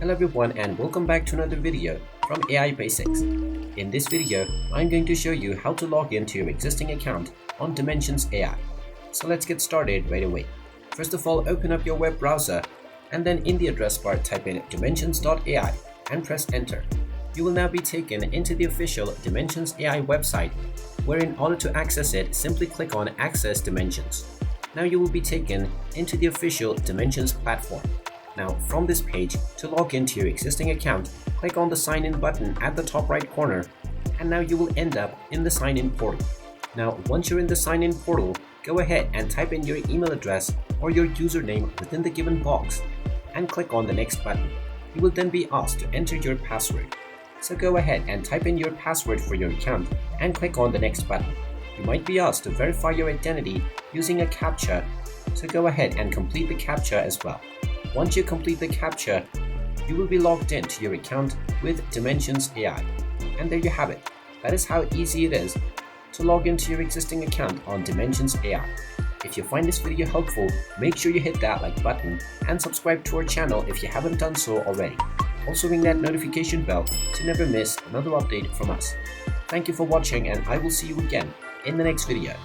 Hello everyone and welcome back to another video from AI Basics. In this video, I'm going to show you how to log into your existing account on Dimensions AI. So let's get started right away. First of all, open up your web browser and then in the address bar type in dimensions.ai and press enter. You will now be taken into the official Dimensions AI website, where in order to access it, simply click on Access Dimensions. Now you will be taken into the official Dimensions platform. Now from this page, to log into your existing account, click on the sign in button at the top right corner, and now you will end up in the sign in portal. Now once you're in the sign in portal, go ahead and type in your email address or your username within the given box and click on the next button. You will then be asked to enter your password. So go ahead and type in your password for your account and click on the next button. You might be asked to verify your identity using a CAPTCHA, so go ahead and complete the CAPTCHA as well. Once you complete the CAPTCHA, you will be logged into your account with Dimensions AI. And there you have it. That is how easy it is to log into your existing account on Dimensions AI. If you find this video helpful, make sure you hit that like button and subscribe to our channel if you haven't done so already. Also ring that notification bell to never miss another update from us. Thank you for watching and I will see you again in the next video.